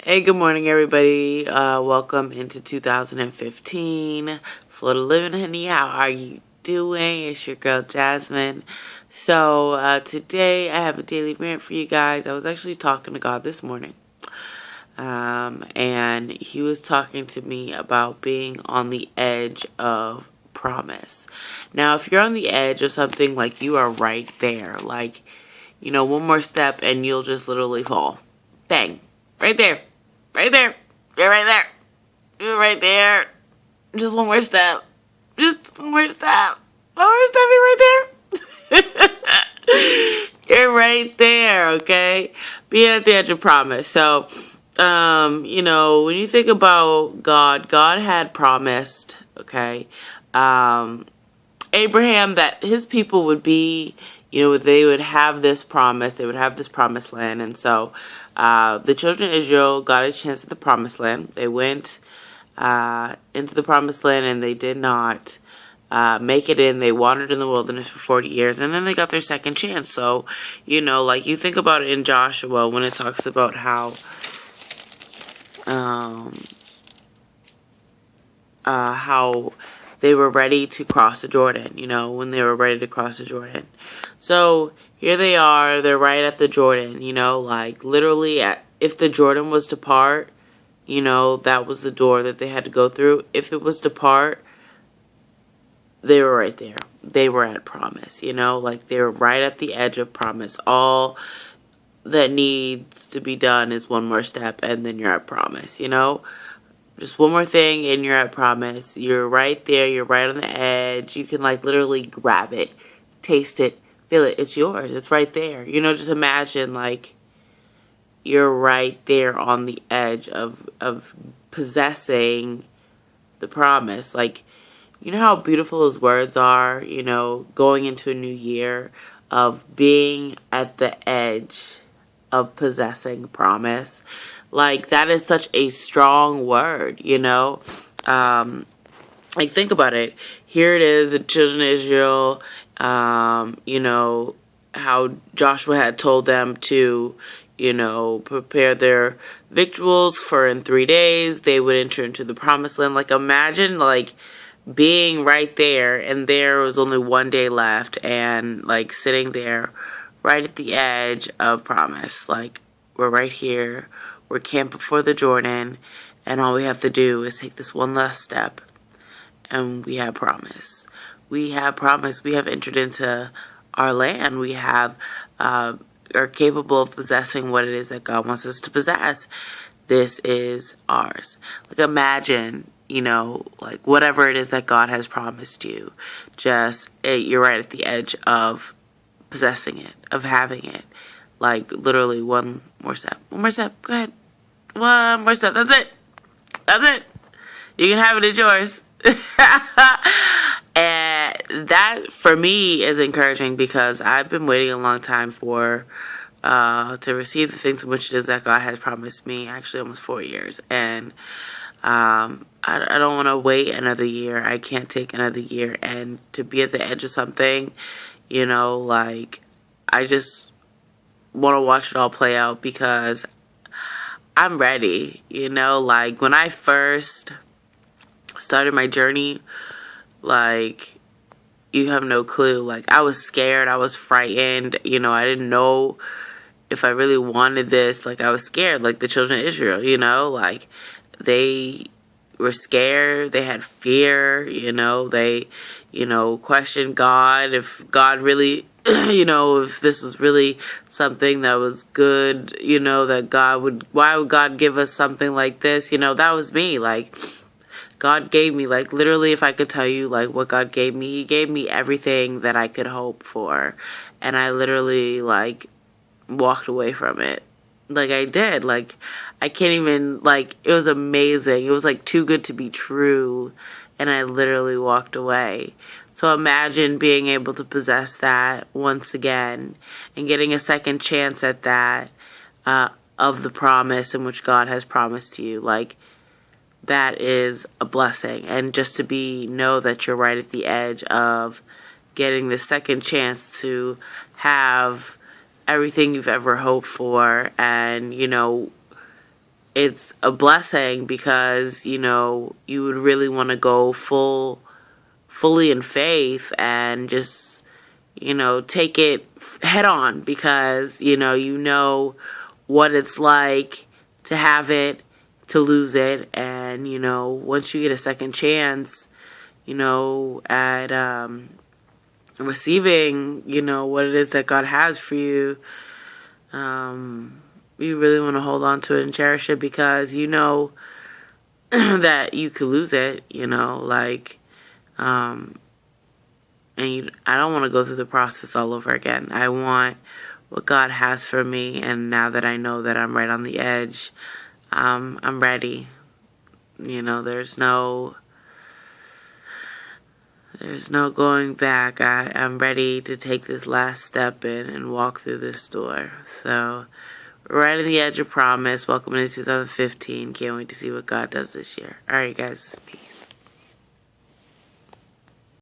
Hey, good morning, everybody. Welcome into 2015. Florida Living, honey. How are you doing? It's your girl, Jasmine. So, today I have a daily rant for you guys. I was actually talking to God this morning. And He was talking to me about being on the edge of promise. Now, if you're on the edge of something, like you are right there, like, one more step and you'll just literally fall. Bang. Right there. Right there. You're right there. You're right there. Just one more step. Just one more step. One more step. You're right there. You're right there, okay? Being at the edge of promise. So, when you think about God, God had promised, okay, Abraham that his people would be, they would have this promise, they would have this promised land. And so the children of Israel got a chance at the promised land. They went into the promised land and they did not make it in. They wandered in the wilderness for 40 years and then they got their second chance. So, you think about it in Joshua when it talks about how they were ready to cross the Jordan, when they were ready to cross the Jordan. So here they are, they're right at the Jordan, literally if the Jordan was to part, that was the door that they had to go through. If it was to part, they were right there. They were at promise, they were right at the edge of promise. All that needs to be done is one more step and then you're at promise, Just one more thing and you're at promise. You're right there. You're right on the edge. You can literally grab it, taste it, feel it. It's yours. It's right there. Just imagine you're right there on the edge of possessing the promise. How beautiful his words are, going into a new year of being at the edge of possessing promise. That is such a strong word, think about it. Here it is, the children of Israel, how Joshua had told them to, prepare their victuals for in 3 days they would enter into the promised land. Imagine, being right there and there was only 1 day left and, sitting there right at the edge of promise. We're right here. We're camped before the Jordan, and all we have to do is take this one last step, and we have promise. We have promise. We have entered into our land. We are capable of possessing what it is that God wants us to possess. This is ours. Imagine, whatever it is that God has promised you, you're right at the edge of possessing it, of having it. Literally one more step. One more step. Go ahead. One more step. That's it. That's it. You can have it. It's yours. And that, for me, is encouraging because I've been waiting a long time to receive the things in which it is that God has promised me, actually almost 4 years. And I don't want to wait another year. I can't take another year. And to be at the edge of something, I just want to watch it all play out because I'm ready, when I first started my journey, you have no clue. I was scared, I was frightened, I didn't know if I really wanted this. I was scared, the children of Israel, they were scared, they had fear, they, questioned God, if God really if this was really something that was good, that why would God give us something like this? That was me. God gave me, literally, if I could tell you, what God gave me, He gave me everything that I could hope for. And I literally, walked away from it. I did. I can't even, it was amazing. It was, too good to be true. And I literally walked away. So imagine being able to possess that once again and getting a second chance at that of the promise in which God has promised you. That is a blessing. And just to know that you're right at the edge of getting the second chance to have everything you've ever hoped for and, it's a blessing because, you know, you would really want to go fully in faith and just, you know, take it head on because, you know what it's like to have it, to lose it. And, once you get a second chance, at receiving, what it is that God has for you, you really want to hold on to it and cherish it because you know that you could lose it, and I don't want to go through the process all over again. I want what God has for me, and now that I know that I'm right on the edge, I'm ready. There's no going back. I'm ready to take this last step in and walk through this door. So, right on the edge of promise. Welcome to 2015. Can't wait to see what God does this year. All right, guys. Peace.